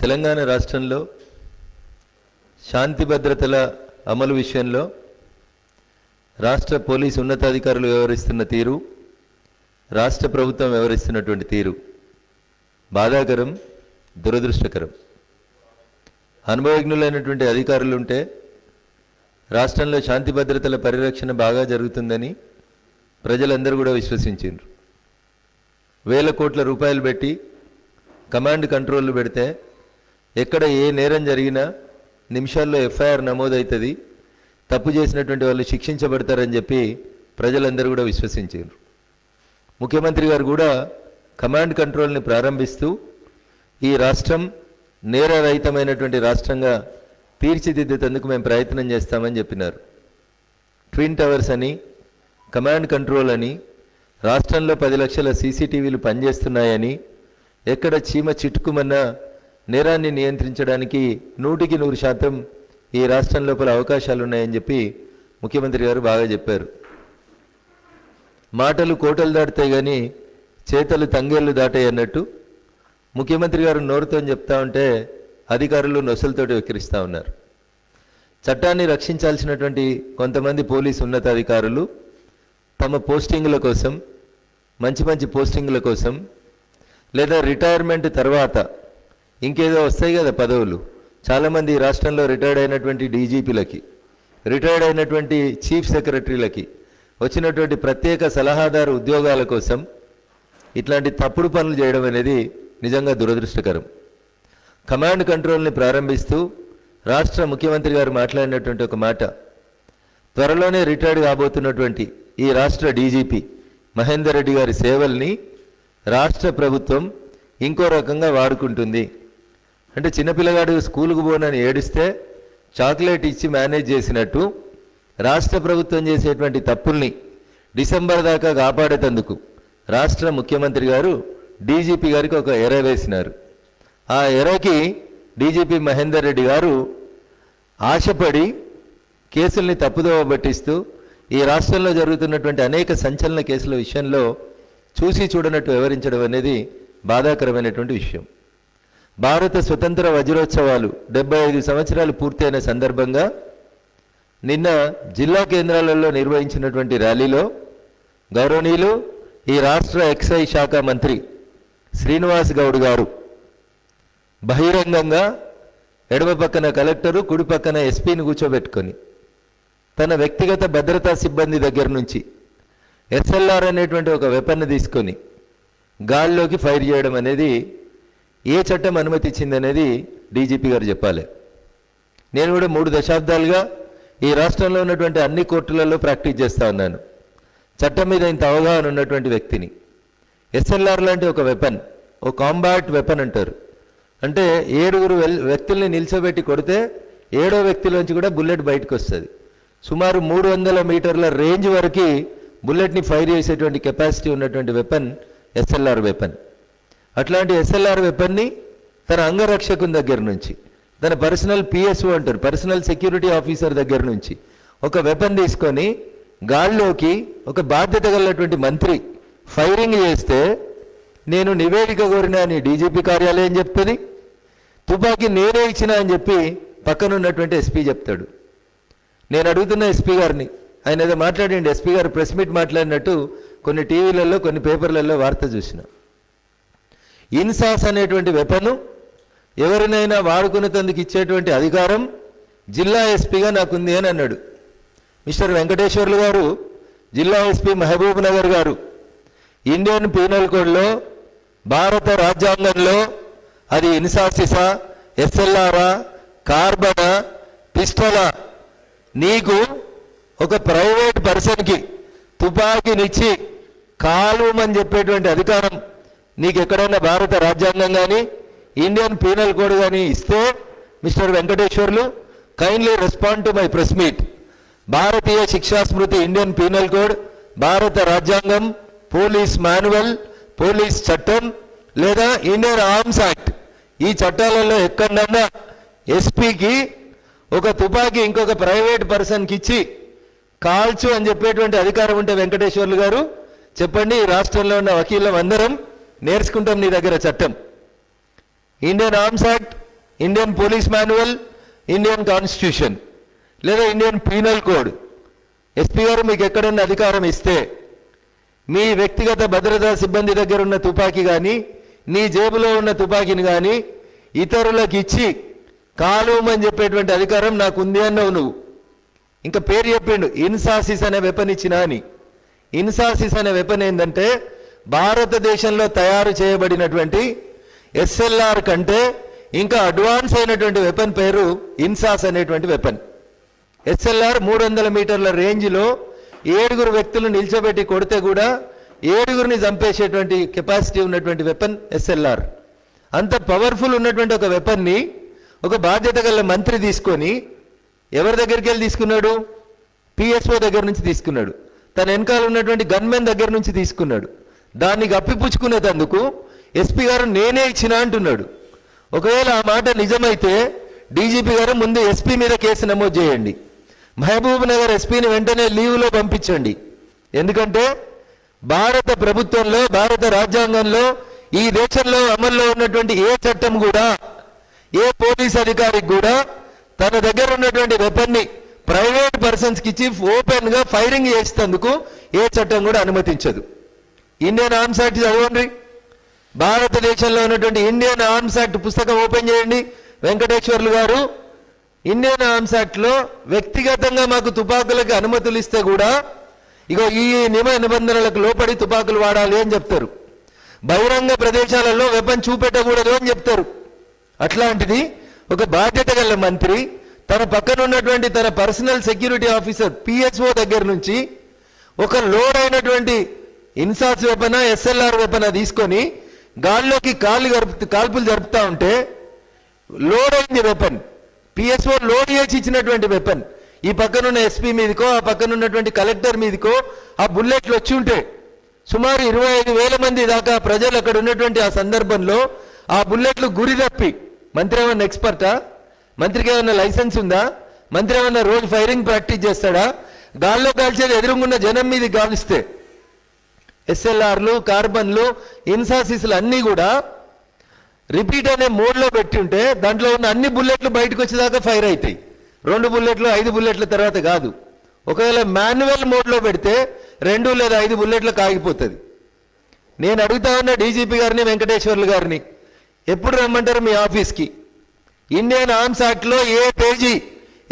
తెలంగాణ రాష్ట్రంలో శాంతి భద్రతల అమలు విషయంలో రాష్ట్ర పోలీసు ఉన్నతాధికారులు వ్యవహరిస్తున్న తీరు, రాష్ట్ర ప్రభుత్వం వ్యవహరిస్తున్నటువంటి తీరు బాధాకరం, దురదృష్టకరం. అనుభవజ్ఞులైనటువంటి అధికారులు ఉంటే రాష్ట్రంలో శాంతి భద్రతల పరిరక్షణ బాగా జరుగుతుందని ప్రజలందరూ కూడా విశ్వసించారు. వేల కోట్ల రూపాయలు పెట్టి కమాండ్ కంట్రోల్ పెడితే ఎక్కడ ఏ నేరం జరిగినా నిమిషాల్లో ఎఫ్ఐఆర్ నమోదవుతుంది, తప్పు చేసినటువంటి వాళ్ళు శిక్షించబడతారని చెప్పి ప్రజలందరూ కూడా విశ్వసించారు. ముఖ్యమంత్రి గారు కూడా కమాండ్ కంట్రోల్ని ప్రారంభిస్తూ ఈ రాష్ట్రం నేరరహితమైనటువంటి రాష్ట్రంగా తీర్చిదిద్దేందుకు మేము ప్రయత్నం చేస్తామని చెప్పినారు. ట్విన్ టవర్స్ అని, కమాండ్ కంట్రోల్ అని, రాష్ట్రంలో 10 లక్షల సీసీటీవీలు పనిచేస్తున్నాయని, ఎక్కడ చీమ చిట్టుకుమన్న నేరాన్ని నియంత్రించడానికి 100% ఈ రాష్ట్రం లోపల అవకాశాలు ఉన్నాయని చెప్పి ముఖ్యమంత్రి గారు బాగా చెప్పారు. మాటలు కోటలు దాటుతాయి కానీ చేతలు తంగేళ్ళు దాటాయి అన్నట్టు ముఖ్యమంత్రి గారు నోరుతో చెప్తా ఉంటే అధికారులు నొసలతోటి వెక్కిరిస్తూ ఉన్నారు. చట్టాన్ని రక్షించాల్సినటువంటి కొంతమంది పోలీసు ఉన్నతాధికారులు తమ పోస్టింగుల కోసం, మంచి మంచి పోస్టింగుల కోసం, లేదా రిటైర్మెంట్ తర్వాత ఇంకేదో వస్తాయి కదా పదవులు, చాలామంది రాష్ట్రంలో రిటైర్డ్ అయినటువంటి డీజీపీలకి, రిటైర్డ్ అయినటువంటి చీఫ్ సెక్రటరీలకి వచ్చినటువంటి ప్రత్యేక సలహాదారు ఉద్యోగాల కోసం ఇట్లాంటి తప్పుడు పనులు చేయడం అనేది నిజంగా దురదృష్టకరం. కమాండ్ కంట్రోల్ని ప్రారంభిస్తూ రాష్ట్ర ముఖ్యమంత్రి గారు మాట్లాడినటువంటి ఒక మాట, త్వరలోనే రిటైర్డ్ కాబోతున్నటువంటి ఈ రాష్ట్ర డీజీపీ మహేందర్ రెడ్డి గారి సేవల్ని రాష్ట్ర ప్రభుత్వం ఇంకో రకంగా వాడుకుంటుంది. అంటే చిన్నపిల్లగాడు స్కూలుకు పోనని ఏడిస్తే చాక్లెట్ ఇచ్చి మేనేజ్ చేసినట్టు రాష్ట్ర ప్రభుత్వం చేసేటువంటి తప్పుల్ని డిసెంబర్ దాకా కాపాడేందుకు రాష్ట్ర ముఖ్యమంత్రి గారు డీజీపీ గారికి ఒక ఎర వేసినారు. ఆ ఎరకి డీజీపీ మహేందర్ రెడ్డి గారు ఆశపడి కేసుల్ని తప్పుదోవ పట్టిస్తూ ఈ రాష్ట్రంలో జరుగుతున్నటువంటి అనేక సంచలన కేసుల విషయంలో చూసి చూడనట్టు వివరించడం అనేది బాధాకరమైనటువంటి విషయం. భారత స్వతంత్ర వజ్రోత్సవాలు 75 సంవత్సరాలు పూర్తయిన సందర్భంగా నిన్న జిల్లా కేంద్రాలలో నిర్వహించినటువంటి ర్యాలీలో గౌరవనీయులు ఈ రాష్ట్ర ఎక్సైజ్ శాఖ మంత్రి శ్రీనివాస్ గౌడ్ గారు బహిరంగంగా ఎడమ పక్కన కలెక్టరు, కుడి పక్కన ఎస్పీని కూర్చోబెట్టుకొని తన వ్యక్తిగత భద్రతా సిబ్బంది దగ్గర నుంచి ఎస్ఎల్ఆర్ అనేటువంటి ఒక వెపన్ని తీసుకొని గాల్లోకి ఫైర్ చేయడం అనేది ఏ చట్టం అనుమతించింది అనేది డీజీపీ గారు చెప్పాలి. నేను కూడా 3 దశాబ్దాలుగా ఈ రాష్ట్రంలో ఉన్నటువంటి అన్ని కోర్టులలో ప్రాక్టీస్ చేస్తూ ఉన్నాను. చట్టం మీద ఇంత అవగాహన ఉన్నటువంటి వ్యక్తిని. ఎస్ఎల్ఆర్ లాంటి ఒక వెపన్, ఒక కాంబాట్ వెపన్ అంటారు. అంటే 7 వ్యక్తుల్ని నిల్చోబెట్టి కొడితే 7వ వ్యక్తిలోంచి కూడా బుల్లెట్ బయటకు వస్తుంది. సుమారు 300 మీటర్ల రేంజ్ వరకు బుల్లెట్ని ఫైర్ చేసేటువంటి కెపాసిటీ ఉన్నటువంటి వెపన్ ఎస్ఎల్ఆర్ వెపన్. అట్లాంటి ఎస్ఎల్ఆర్ వెపన్ని తన అంగరక్షకుని దగ్గర నుంచి, తన పర్సనల్ పిఎస్ఓ అంటారు, పర్సనల్ సెక్యూరిటీ ఆఫీసర్ దగ్గర నుంచి ఒక వెపన్ తీసుకొని గాల్లోకి ఒక బాధ్యత కలిగినటువంటి మంత్రి ఫైరింగ్ చేస్తే నేను నివేదిక కోరినా అని డీజీపీ కార్యాలయం చెప్తుంది, తుపాకీ నేనే ఇచ్చినా అని చెప్పి పక్కన ఉన్నటువంటి ఎస్పీ చెప్తాడు. నేను అడుగుతున్న ఎస్పీ గారిని, ఆయన ఏదో మాట్లాడండి, ఎస్పీ గారు ప్రెస్ మీట్ మాట్లాడినట్టు కొన్ని టీవీలలో కొన్ని పేపర్లలో వార్త చూసిన. ఇన్సాస్ అనేటువంటి వెపను ఎవరినైనా వాడుకునేందుకు ఇచ్చేటువంటి అధికారం జిల్లా ఎస్పీగా నాకుంది అని అన్నాడు. మిస్టర్ వెంకటేశ్వర్లు గారు, జిల్లా ఎస్పీ మహబూబ్ నగర్ గారు, ఇండియన్ పీనల్ కోడ్లో, భారత రాజ్యాంగంలో అది ఇన్సాసిసా, ఎస్ఎల్ఆరా, కార్బనా, పిస్టలా, నీకు ఒక ప్రైవేట్ పర్సన్కి తుపాకీనిచ్చి కాలుమని చెప్పేటువంటి అధికారం నీకు ఎక్కడైనా భారత రాజ్యాంగం కానీ ఇండియన్ పీనల్ కోడ్ కానీ ఇస్తే mister Venkateswarlu kindly respond to my press meet. Bharatiya Shiksha Smriti, Indian penal code, భారత రాజ్యాంగం, పోలీస్ మాన్యువల్, పోలీస్ చట్టం లేదా ఇండియన్ ఆర్మ్స్ యాక్ట్, ఈ చట్టాలలో ఎక్కడన్నా ఎస్పీకి ఒక తుపాకీ ఇంకొక ప్రైవేట్ పర్సన్కి ఇచ్చి కాల్చు అని చెప్పేటువంటి అధికారం ఉంటే వెంకటేశ్వర్లు గారు చెప్పండి. ఈ రాష్ట్రంలో ఉన్న వకీలం అందరం నేర్చుకుంటాం నీ దగ్గర చట్టం. Indian arms act, Indian police manual, Indian constitution లేదా ఇండియన్ పీనల్ కోడ్. ఎస్పీ గారు మీకు ఎక్కడన్నా అధికారం ఇస్తే మీ వ్యక్తిగత భద్రతా సిబ్బంది దగ్గర ఉన్న తుపాకీ కానీ నీ జేబులో ఉన్న తుపాకీని కానీ ఇతరులకు ఇచ్చి కాలుమని చెప్పేటువంటి అధికారం నాకు ఉంది అన్నావు నువ్వు. ఇంకా పేరు చెప్పిండు, ఇన్సాసిస్ అనే వెపన్ ఇచ్చినా అని. ఇన్సాసిస్ అనే వెపన్ ఏంటంటే భారతదేశంలో తయారు చేయబడినటువంటి ఎస్ఎల్ఆర్ కంటే ఇంకా అడ్వాన్స్ అయినటువంటి వెపన్ పేరు ఇన్సాస్ అనేటువంటి వెపన్. ఎస్ఎల్ఆర్ 300 మీటర్ల రేంజ్లో 7 వ్యక్తులు నిల్చోబెట్టి కొడితే కూడా 7 చంపేసేటువంటి కెపాసిటీ ఉన్నటువంటి వెపన్ ఎస్ఎల్ఆర్. అంత పవర్ఫుల్ ఉన్నటువంటి ఒక వెపన్ని ఒక బాధ్యత గల మంత్రి తీసుకొని ఎవరి దగ్గరికి వెళ్ళి తీసుకున్నాడు? పిఎస్ఓ దగ్గర నుంచి తీసుకున్నాడు. తన వెనకాల ఉన్నటువంటి గన్మెన్ దగ్గర నుంచి తీసుకున్నాడు. దాన్ని అప్పిపుచ్చుకునేందుకు ఎస్పీ గారు నేనే ఇచ్చిన అంటున్నాడు. ఒకవేళ ఆ మాట నిజమైతే డీజీపీ గారు ముందు ఎస్పీ మీద కేసు నమోదు చేయండి. మహబూబ్ నగర్ ఎస్పీని వెంటనే లీవ్లో పంపించండి. ఎందుకంటే భారత ప్రభుత్వంలో, భారత రాజ్యాంగంలో, ఈ దేశంలో అమల్లో ఉన్నటువంటి ఏ చట్టం కూడా, ఏ పోలీస్ అధికారికి కూడా తన దగ్గర ఉన్నటువంటి వెపన్ని ప్రైవేట్ పర్సన్స్కి ఇచ్చి ఓపెన్గా ఫైరింగ్ చేసేందుకు ఏ చట్టం కూడా అనుమతించదు. ఇండియన్ ఆర్మ్స్ యాక్ట్ చదవండి. భారతదేశంలో ఉన్నటువంటి ఇండియన్ ఆర్మ్స్ యాక్ట్ పుస్తకం ఓపెన్ చేయండి వెంకటేశ్వర్లు గారు. ఇండియన్ ఆర్మ్స్ యాక్ట్లో వ్యక్తిగతంగా మాకు తుపాకులకి అనుమతులు ఇస్తే కూడా ఇగో ఈ నిబంధనలకు లోపడి తుపాకులు వాడాలి అని చెప్తారు. బహిరంగ ప్రదేశాలలో వెపన్ చూపెట్టకూడదు అని చెప్తారు. అట్లాంటిది ఒక బాధ్యత గల మంత్రి తన పక్కన ఉన్నటువంటి తన పర్సనల్ సెక్యూరిటీ ఆఫీసర్ పిఎస్ఓ దగ్గర నుంచి ఒక లోడ్ అయినటువంటి ఇన్సాస్ వెపన, ఎస్ఎల్ఆర్ వెపన తీసుకొని గాల్లోకి కాల్పులు జరుపుతా ఉంటే లోడ్ అయింది వెపన్. పిఎస్ఓ లోడ్ చేసి ఇచ్చినటువంటి వెపన్ ఈ పక్కనున్న ఎస్పీ మీదకో, ఆ పక్కన ఉన్నటువంటి కలెక్టర్ మీదకో ఆ బుల్లెట్లు వచ్చి ఉంటే సుమారు 25,000 మంది దాకా ప్రజలు అక్కడ ఉన్నటువంటి ఆ సందర్భంలో ఆ బుల్లెట్లు గురి తప్పి, మంత్రి ఏమన్నా ఎక్స్పర్టా? మంత్రికి ఏమన్నా లైసెన్స్ ఉందా? మంత్రి ఏమన్నా రోజు ఫైరింగ్ ప్రాక్టీస్ చేస్తాడా? గాల్లో కాల్చేది ఎదురుగున్న జనం మీద గాలిస్తే ఎస్ఎల్ఆర్లు, కార్బన్లు, ఇన్సాసిస్లు అన్నీ కూడా రిపీట్ అనే మోడ్లో పెట్టి ఉంటే దాంట్లో ఉన్న అన్ని బుల్లెట్లు బయటకు వచ్చేదాకా ఫైర్ అవుతాయి. 2 బుల్లెట్లు 5 బుల్లెట్ల తర్వాత కాదు. ఒకవేళ మాన్యువల్ మోడ్లో పెడితే 2 లేదా 5 బుల్లెట్లకు ఆగిపోతుంది. నేను అడుగుతా ఉన్న డీజీపీ గారిని, వెంకటేశ్వర్లు గారిని, ఎప్పుడు రమ్మంటారు మీ ఆఫీస్కి? ఇండియన్ ఆర్మ్స్ యాక్ట్లో ఏ పేజీ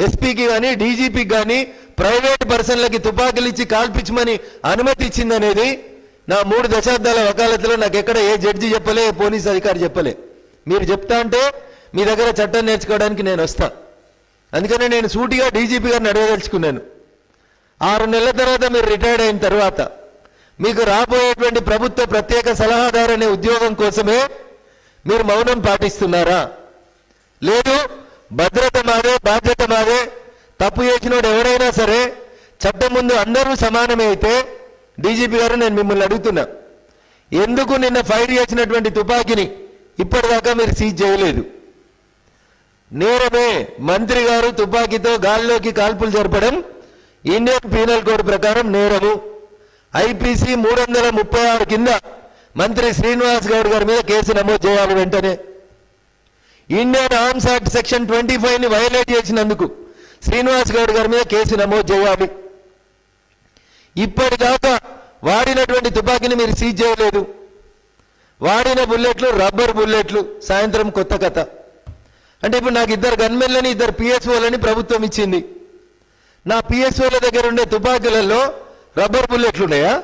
ఎస్పీకి కానీ డీజీపీకి కానీ ప్రైవేట్ పర్సన్లకి తుపాకులు ఇచ్చి కాల్పించమని అనుమతి ఇచ్చిందనేది నా 3 దశాబ్దాల వకాలతలో నాకు ఎక్కడ ఏ జడ్జి చెప్పలే, ఏ పోలీస్ అధికారి చెప్పలే. మీరు చెప్తా అంటే మీ దగ్గర చట్టం నేర్చుకోవడానికి నేను వస్తా. అందుకనే నేను సూటిగా డీజీపీ గారిని అడగదలుచుకున్నాను. 6 నెలల తర్వాత మీరు రిటైర్డ్ అయిన తర్వాత మీకు రాబోయేటువంటి ప్రభుత్వ ప్రత్యేక సలహాదారు అనే ఉద్యోగం కోసమే మీరు మౌనం పాటిస్తున్నారా? లేదు భద్రత మాదే, బాధ్యత మాదే, తప్పు చేసినోడు ఎవరైనా సరే చట్టం ముందు అందరూ సమానమే అయితే డీజీపీ గారు నేను మిమ్మల్ని అడుగుతున్నా, ఎందుకు నిన్న ఫైర్ చేసినటువంటి తుపాకీని ఇప్పటిదాకా మీరు సీజ్ చేయలేదు? నేరమే. మంత్రి గారు తుపాకీతో గాల్లోకి కాల్పులు జరపడం ఇండియన్ పీనల్ కోడ్ ప్రకారం నేరము. ఐపీసీ 336 కింద మంత్రి శ్రీనివాస్ గౌడ్ గారి మీద కేసు నమోదు చేయాలి వెంటనే. ఇండియన్ ఆర్మ్స్ యాక్ట్ సెక్షన్ 25ని వైలేట్ చేసినందుకు శ్రీనివాస్ గౌడ్ గారి మీద కేసు నమోదు చేయాలి. ఇప్పటిదాకా వాడినటువంటి తుపాకీని మీరు సీజ్ చేయలేదు. వాడిన బుల్లెట్లు రబ్బర్ బుల్లెట్లు. సాయంత్రం కొత్త కథ. అంటే ఇప్పుడు నాకు 2 గన్మెన్లని 2 పిఎస్ఓలని ప్రభుత్వం ఇచ్చింది. నా పిఎస్ఓల దగ్గర ఉండే తుపాకులలో రబ్బర్ బుల్లెట్లు ఉన్నాయా?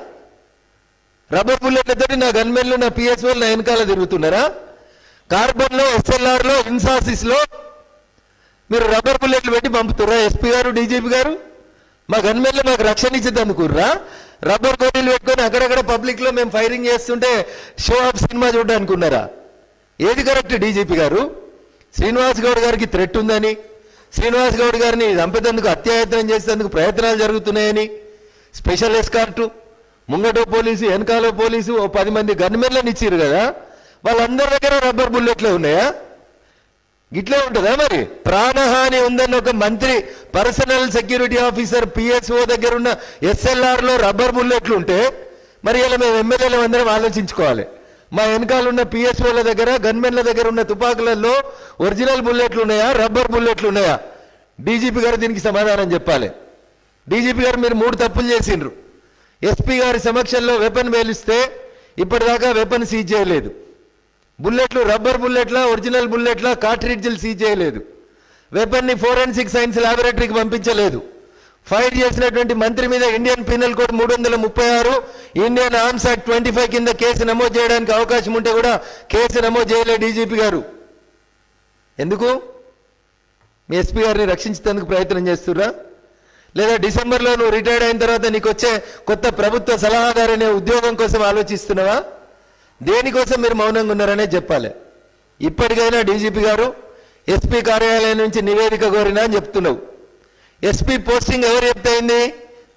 రబ్బర్ బుల్లెట్లతో నా గన్మెన్లు, నా పిఎస్ఓలు నా వెనకాల తిరుగుతున్నారా? కార్బన్లో, ఎస్ఎల్ఆర్లో, ఇన్సాసిస్లో మీరు రబ్బర్ బుల్లెట్లు పెట్టి పంపుతుర్రా ఎస్పీ గారు, డీజీపీ గారు? మా గన్మెన్లు మాకు రక్షణ ఇచ్చేది అనుకుర్రా? రబ్బర్ గోళీలు పెట్టుకొని అక్కడక్కడ పబ్లిక్లో మేము ఫైరింగ్ చేస్తుంటే షో ఆఫ్ సినిమా చూడడానుకున్నారా? ఏది కరెక్ట్ డీజీపీ గారు? శ్రీనివాస్ గౌడ్ గారికి థ్రెట్ ఉందని, శ్రీనివాస్ గౌడ్ గారిని చంపేందుకు, హత్యాయత్నం చేసేందుకు ప్రయత్నాలు జరుగుతున్నాయని స్పెషల్ ఎస్కార్టు, ముంగటో పోలీసు, వెనకాలో పోలీసు, 10 మంది గన్మెన్లను ఇచ్చారు కదా, వాళ్ళందరి దగ్గర రబ్బర్ బుల్లెట్లే ఉన్నాయా? గిట్లే ఉంటుందా మరి? ప్రాణహాని ఉందన్న ఒక మంత్రి పర్సనల్ సెక్యూరిటీ ఆఫీసర్ పిఎస్ఓ దగ్గర ఉన్న ఎస్ఎల్ఆర్లో రబ్బర్ బుల్లెట్లు ఉంటే మరి ఇలా మేము ఎమ్మెల్యేలు అందరం ఆలోచించుకోవాలి. మా వెనకాల ఉన్న పిఎస్ఓల దగ్గర గన్మెన్ల దగ్గర ఉన్న తుపాకులలో ఒరిజినల్ బుల్లెట్లు ఉన్నాయా, రబ్బర్ బుల్లెట్లు ఉన్నాయా? డీజీపీ గారు దీనికి సమాధానం చెప్పాలి. డీజీపీ గారు మీరు 3 తప్పులు చేసిండ్రు. ఎస్పీ గారి సమక్షంలో వెపన్ వేలిస్తే ఇప్పటిదాకా వెపన్ సీజ్ చేయలేదు. బుల్లెట్లు రబ్బర్ బుల్లెట్లా, ఒరిజినల్ బుల్లెట్లా, కార్ట్రిడ్జ్లు సీజ్ చేయలేదు. వెపన్ని ఫోరెన్సిక్ సైన్స్ ల్యాబొరేటరీకి పంపించలేదు. ఫైర్ చేసినటువంటి మంత్రి మీద Indian penal code 336, Indian arms act 25 కింద కేసు నమోదు చేయడానికి అవకాశం ఉంటే కూడా కేసు నమోదు చేయలేదు డీజీపీ గారు. ఎందుకు? మీ ఎస్పీ గారిని రక్షించేందుకు ప్రయత్నం చేస్తున్నా, లేదా డిసెంబర్లో నువ్వు రిటైర్డ్ అయిన తర్వాత నీకు వచ్చే కొత్త ప్రభుత్వ సలహాదారు అనే ఉద్యోగం కోసం ఆలోచిస్తున్నావా? దేనికోసం మీరు మౌనంగా ఉన్నారనే చెప్పాలి. ఇప్పటికైనా డీజీపీ గారు ఎస్పీ కార్యాలయం నుంచి నివేదిక కోరినా అని చెప్తున్నావు. ఎస్పీ పోస్టింగ్ ఎవరు చెప్తే అయింది?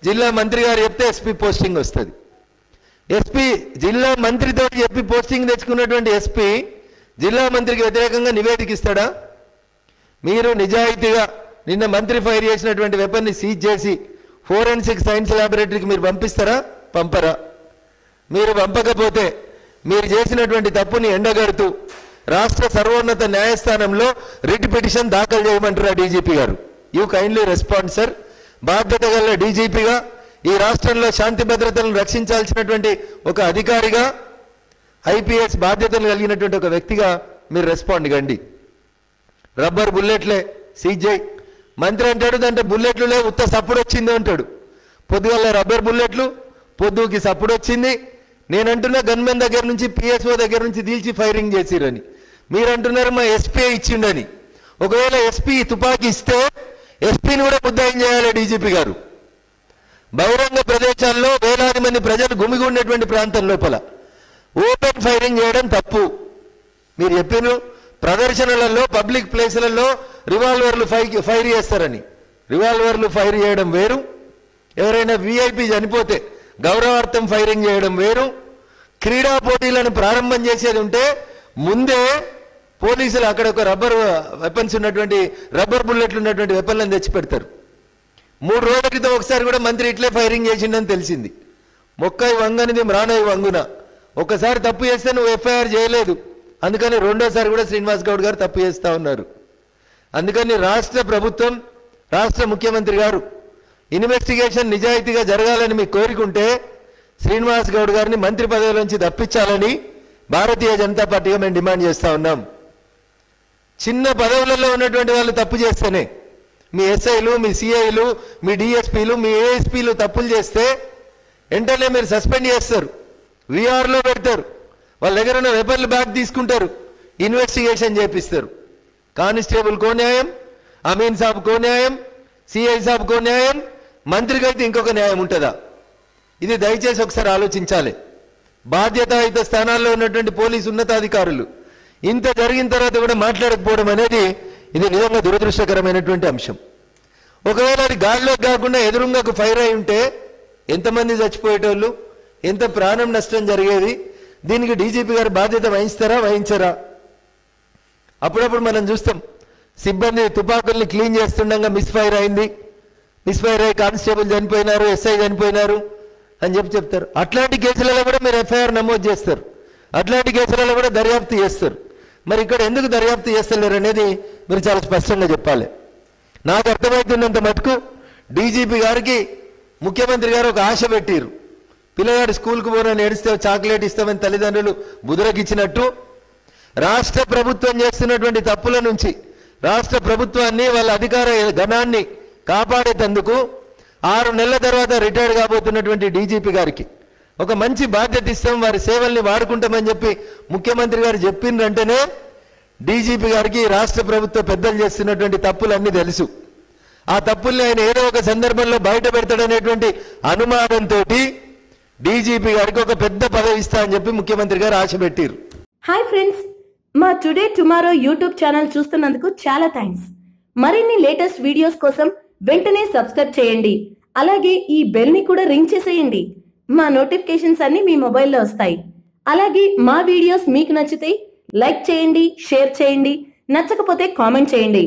జిల్లా మంత్రి గారు చెప్తే ఎస్పీ పోస్టింగ్ వస్తుంది. ఎస్పీ జిల్లా మంత్రితో చెప్పి పోస్టింగ్ తెచ్చుకున్నటువంటి ఎస్పీ జిల్లా మంత్రికి వ్యతిరేకంగా నివేదిక ఇస్తాడా? మీరు నిజాయితీగా నిన్న మంత్రి ఫైర్ చేసినటువంటి వెపన్ని సీజ్ చేసి ఫోరెన్సిక్ సైన్స్ ల్యాబొరేటరీకి మీరు పంపిస్తారా? పంపరా? మీరు పంపకపోతే మీరు చేసినటువంటి తప్పుని ఎండగడుతూ రాష్ట్ర సర్వోన్నత న్యాయస్థానంలో రిట్ పిటిషన్ దాఖలు చేయమంటారా డీజీపీ గారు? You kindly respond sir. బాధ్యత గల డీజీపీగా, ఈ రాష్ట్రంలో శాంతి భద్రతలను రక్షించాల్సినటువంటి ఒక అధికారిగా, ఐపీఎస్ బాధ్యతలు కలిగినటువంటి ఒక వ్యక్తిగా మీరు రెస్పాండ్ కండి. రబ్బర్ బుల్లెట్లే సీజ్ చేయి. మంత్రి అంటాడు దాంట్లో బుల్లెట్లు లేవు, ఉత్త సప్పుడు వచ్చింది అంటాడు. పొద్దుగల రబ్బర్ బుల్లెట్లు, పొద్దుకి సప్పుడు వచ్చింది. నేనంటున్నా గన్మెన్ దగ్గర నుంచి పిఎస్ఓ దగ్గర నుంచి తీల్చి ఫైరింగ్ చేసిరని. మీరు అంటున్నారు మా ఎస్పీ ఇచ్చిండని. ఒకవేళ ఎస్పీ తుపాకీ ఇస్తే ఎస్పీని కూడా ముద్దాయం చేయాలి డీజీపీ గారు. బహిరంగ ప్రదేశాల్లో వేలాది మంది ప్రజలు గుమిగుండేటువంటి ప్రాంతం లోపల ఓపెన్ ఫైరింగ్ చేయడం తప్పు. మీరు చెప్పిన ప్రదర్శనలలో పబ్లిక్ ప్లేసులలో రివాల్వర్లు ఫైర్ చేస్తారని. రివాల్వర్లు ఫైర్ చేయడం వేరు, ఎవరైనా విఐపి చనిపోతే గౌరవార్థం ఫైరింగ్ చేయడం వేరు. క్రీడా పోటీలను ప్రారంభం చేసేది ఉంటే ముందే పోలీసులు అక్కడ ఒక రబ్బర్ వెపన్స్ ఉన్నటువంటి రబ్బర్ బుల్లెట్లు ఉన్నటువంటి వెపన్లను తెచ్చి పెడతారు. 3 రోజుల క్రితం ఒకసారి కూడా మంత్రి ఇట్లే ఫైరింగ్ చేసిండని తెలిసింది. మొక్కై వంగనిది మ్రానై వంగున. ఒకసారి తప్పు చేస్తే నువ్వు ఎఫ్ఐఆర్ చేయలేదు, అందుకని రెండోసారి కూడా శ్రీనివాస్ గౌడ్ గారు తప్పు చేస్తూ ఉన్నారు. అందుకని రాష్ట్ర ప్రభుత్వం, రాష్ట్ర ముఖ్యమంత్రి గారు ఇన్వెస్టిగేషన్ నిజాయితీగా జరగాలని మీకు కోరికుంటే శ్రీనివాస్ గౌడ్ గారిని మంత్రి పదవి నుంచి తప్పించాలని భారతీయ జనతా పార్టీగా మేము డిమాండ్ చేస్తూ ఉన్నాం. చిన్న పదవులలో ఉన్నటువంటి వాళ్ళు తప్పు చేస్తేనే, మీ ఎస్ఐలు, మీ సిఐలు, మీ డిఎస్పీలు, మీ ఏఎస్పీలు తప్పులు చేస్తే వెంటనే మీరు సస్పెండ్ చేస్తారు, విఆర్లో పెడతారు, వాళ్ళ దగ్గర ఉన్న వెపన్లు బ్యాక్ తీసుకుంటారు, ఇన్వెస్టిగేషన్ చేపిస్తారు. కానిస్టేబుల్ కో న్యాయం, అమీన్ సాబ్ కో న్యాయం, సిఐ సాబ్ కో న్యాయం, మంత్రికి అయితే ఇంకొక న్యాయం ఉంటుందా? ఇది దయచేసి ఒకసారి ఆలోచించాలి. బాధ్యతాయుత స్థానాల్లో ఉన్నటువంటి పోలీసు ఉన్నతాధికారులు ఇంత జరిగిన తర్వాత కూడా మాట్లాడకపోవడం అనేది ఇది నిజంగా దురదృష్టకరమైనటువంటి అంశం. ఒకవేళ అది గాల్లోకి కాకుండా ఎదురుంగాకు ఫైర్ అయి ఉంటే ఎంతమంది చచ్చిపోయేటోళ్ళు, ఎంత ప్రాణం నష్టం జరిగేది? దీనికి డీజీపీ గారు బాధ్యత వహిస్తారా, వహించరా? అప్పుడప్పుడు మనం చూస్తాం సిబ్బంది తుపాకుల్ని క్లీన్ చేస్తుండగా మిస్ఫైర్ అయింది, మిస్ఫైర్ అయ్యి కానిస్టేబుల్ చనిపోయినారు, ఎస్ఐ చనిపోయినారు అని చెప్తారు. అట్లాంటి కేసులలో కూడా మీరు ఎఫ్ఐఆర్ నమోదు చేస్తారు, అట్లాంటి కేసులలో కూడా దర్యాప్తు చేస్తారు. మరి ఇక్కడ ఎందుకు దర్యాప్తు చేస్తలేరు అనేది మీరు చాలా స్పష్టంగా చెప్పాలి. నాకు అర్థమవుతున్నంత మటుకు డీజీపీ గారికి ముఖ్యమంత్రి గారు ఒక ఆశ పెట్టిరు. పిల్లగాడు స్కూల్కి పోనని ఏడిస్తే చాక్లెట్ ఇస్తామని తల్లిదండ్రులు బుధరకిచ్చినట్టు రాష్ట్ర ప్రభుత్వం చేస్తున్నటువంటి తప్పుల నుంచి రాష్ట్ర ప్రభుత్వాన్ని, వాళ్ళ అధికార ధనాన్ని కాపాడేందుకు 6 నెలల తర్వాత రిటైర్ కాబోతున్నటువంటి డీజీపీ గారికి ఒక మంచి బాధ్యత ఇస్తాం, వారి సేవల్ని వాడుకుంటామని చెప్పి ముఖ్యమంత్రి గారు చెప్పిండ్రంటేనే డీజీపీ గారికి రాష్ట్ర ప్రభుత్వ పెద్దలు చేస్తున్నటువంటి తప్పులన్నీ తెలుసు. ఆ తప్పుల్ని ఆయన ఏదో ఒక సందర్భంలో బయట పెడతాడనేటువంటి అనుమానంతో డీజీపీ గారికి ఒక పెద్ద పదవి ఇస్తా అని చెప్పి ముఖ్యమంత్రి గారు ఆశ పెట్టిరు. హాయ్ ఫ్రెండ్స్, మా టుడే టుమారో యూట్యూబ్ ఛానల్ చూస్తున్నందుకు చాలా థ్యాంక్స్. మరిన్ని లేటెస్ట్ వీడియోస్ కోసం వెంటనే సబ్స్క్రైబ్ చేయండి. అలాగే ఈ బెల్ ని కూడా రింగ్ చేసేయండి. మా నోటిఫికేషన్స్ అన్ని మీ మొబైల్లో వస్తాయి. అలాగే మా వీడియోస్ మీకు నచ్చితే లైక్ చేయండి, షేర్ చేయండి, నచ్చకపోతే కామెంట్ చేయండి.